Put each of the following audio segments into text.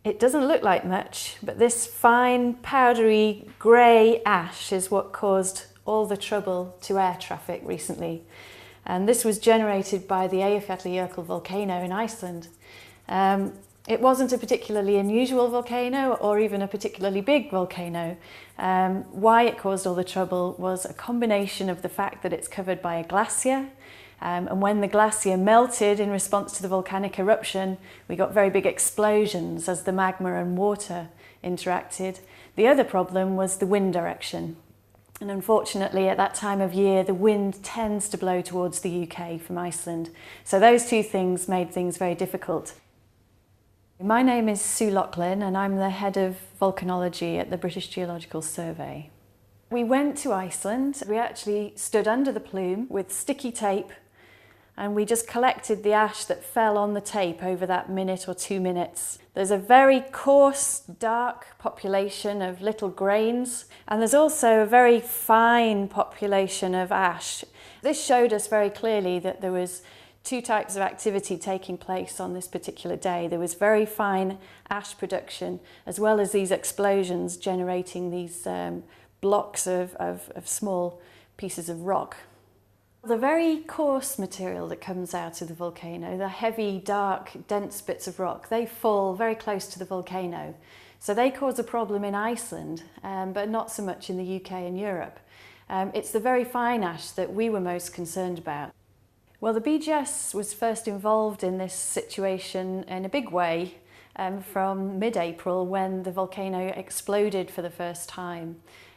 It doesn't look like much, but this fine, powdery, grey ash is what caused all the trouble to air traffic recently. And this was generated by the Eyjafjallajökull volcano in Iceland. It wasn't a particularly unusual volcano or even a particularly big volcano. Why it caused all the trouble was a combination of the fact that it's covered by a glacier, and when the glacier melted in response to the volcanic eruption, we got very big explosions as the magma and water interacted. The other problem was the wind direction. And unfortunately, at that time of year, the wind tends to blow towards the UK from Iceland. So those two things made things very difficult. My name is Sue Loughlin and I'm the head of volcanology at the British Geological Survey. We went to Iceland. We actually stood under the plume with sticky tape and we just collected the ash that fell on the tape over that minute or 2 minutes. There's a very coarse, dark population of little grains, and there's also a very fine population of ash. This showed us very clearly that there was two types of activity taking place on this particular day. There was very fine ash production, as well as these explosions generating these blocks of small pieces of rock. The very coarse material that comes out of the volcano, the heavy, dark, dense bits of rock, they fall very close to the volcano. So they cause a problem in Iceland, but not so much in the UK and Europe. It's the very fine ash that we were most concerned about. Well, the BGS was first involved in this situation in a big way from mid-April when the volcano exploded for the first time.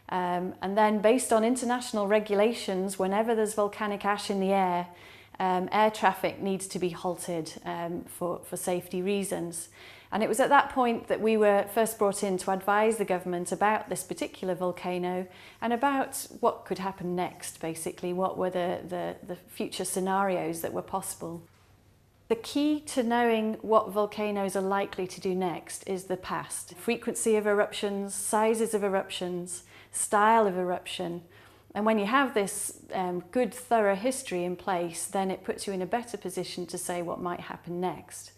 And then based on international regulations, whenever there's volcanic ash in the air traffic needs to be halted for safety reasons. And it was at that point that we were first brought in to advise the government about this particular volcano and about what could happen next, basically, what were the future scenarios that were possible. The key to knowing what volcanoes are likely to do next is the past. Frequency of eruptions, sizes of eruptions, style of eruption. And when you have this good, thorough history in place, then it puts you in a better position to say what might happen next.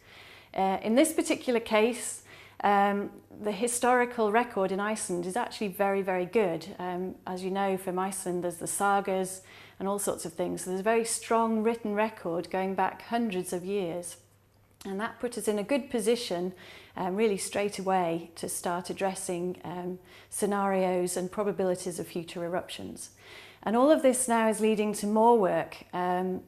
In this particular case, the historical record in Iceland is actually very, very good. As you know, from Iceland, there's the sagas and all sorts of things. So there's a very strong written record going back hundreds of years. And that put us in a good position really straight away to start addressing scenarios and probabilities of future eruptions. And all of this now is leading to more work.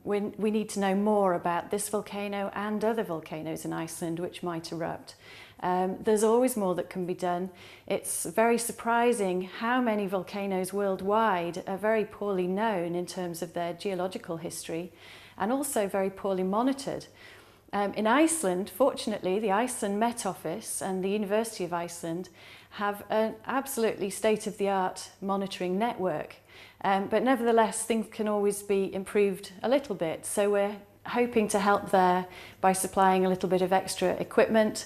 We need to know more about this volcano and other volcanoes in Iceland which might erupt. There's always more that can be done. It's very surprising how many volcanoes worldwide are very poorly known in terms of their geological history and also very poorly monitored. In Iceland, fortunately, the Iceland Met Office and the University of Iceland have an absolutely state-of-the-art monitoring network. But nevertheless, things can always be improved a little bit. So we're hoping to help there by supplying a little bit of extra equipment.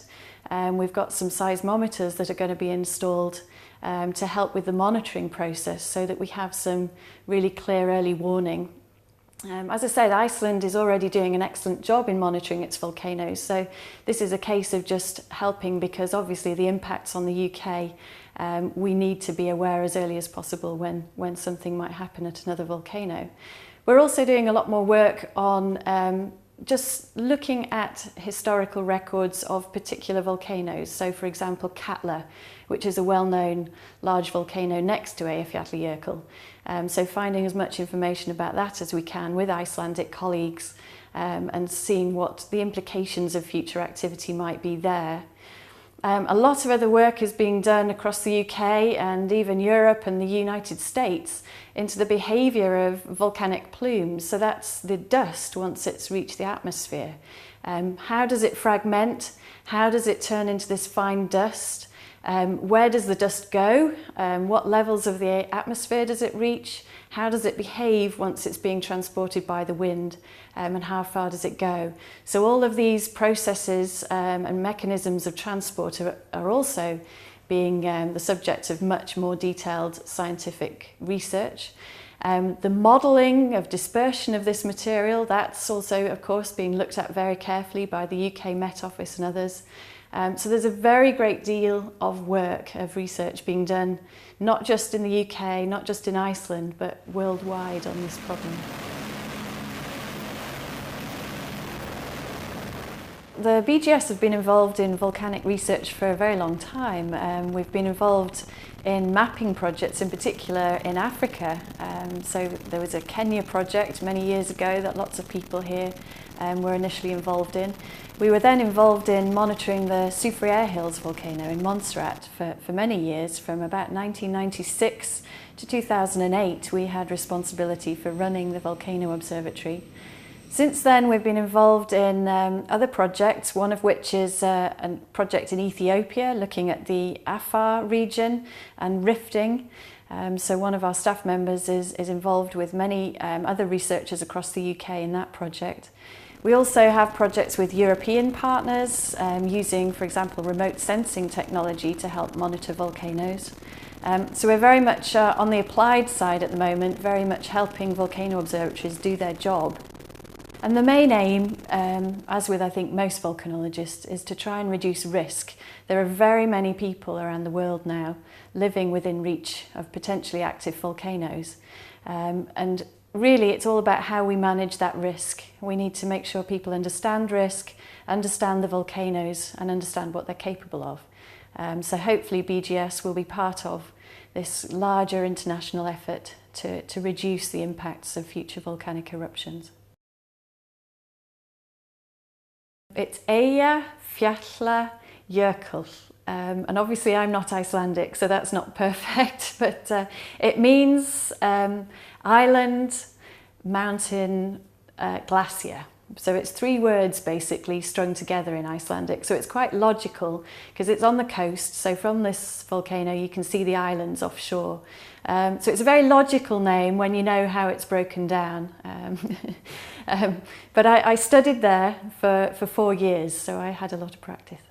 We've got some seismometers that are going to be installed to help with the monitoring process so that we have some really clear early warning. As I said, Iceland is already doing an excellent job in monitoring its volcanoes, so this is a case of just helping because obviously the impacts on the UK, we need to be aware as early as possible when something might happen at another volcano. We're also doing a lot more work on just looking at historical records of particular volcanoes. So for example, Katla, which is a well-known large volcano next to Eyjafjallajökull. So finding as much information about that as we can with Icelandic colleagues and seeing what the implications of future activity might be there. A lot of other work is being done across the UK and even Europe and the United States into the behaviour of volcanic plumes. So that's the dust once it's reached the atmosphere. How does it fragment? How does it turn into this fine dust? Where does the dust go? What levels of the atmosphere does it reach? How does it behave once it's being transported by the wind? And how far does it go? So all of these processes and mechanisms of transport are also being the subject of much more detailed scientific research. The modelling of dispersion of this material, that's also of course being looked at very carefully by the UK Met Office and others. So there's a very great deal of work, of research being done, not just in the UK, not just in Iceland, but worldwide on this problem. The BGS have been involved in volcanic research for a very long time. We've been involved in mapping projects, in particular in Africa. So there was a Kenya project many years ago that lots of people here were initially involved in. We were then involved in monitoring the Soufriere Hills volcano in Montserrat for many years. From about 1996 to 2008, we had responsibility for running the volcano observatory. Since then, we've been involved in other projects, one of which is a project in Ethiopia looking at the Afar region and rifting. So one of our staff members is involved with many other researchers across the UK in that project. We also have projects with European partners using, for example, remote sensing technology to help monitor volcanoes. So we're very much on the applied side at the moment, very much helping volcano observatories do their job. And the main aim, as with I think most volcanologists, is to try and reduce risk. There are very many people around the world now living within reach of potentially active volcanoes. And really it's all about how we manage that risk. We need to make sure people understand risk, understand the volcanoes and understand what they're capable of. So hopefully BGS will be part of this larger international effort to reduce the impacts of future volcanic eruptions. It's Eyja Fjalla Jökull, and obviously I'm not Icelandic, so that's not perfect, but it means island, mountain, glacier. So it's three words basically strung together in Icelandic, so it's quite logical because it's on the coast, so from this volcano you can see the islands offshore. So it's a very logical name when you know how it's broken down. But I studied there for 4 years, so I had a lot of practice.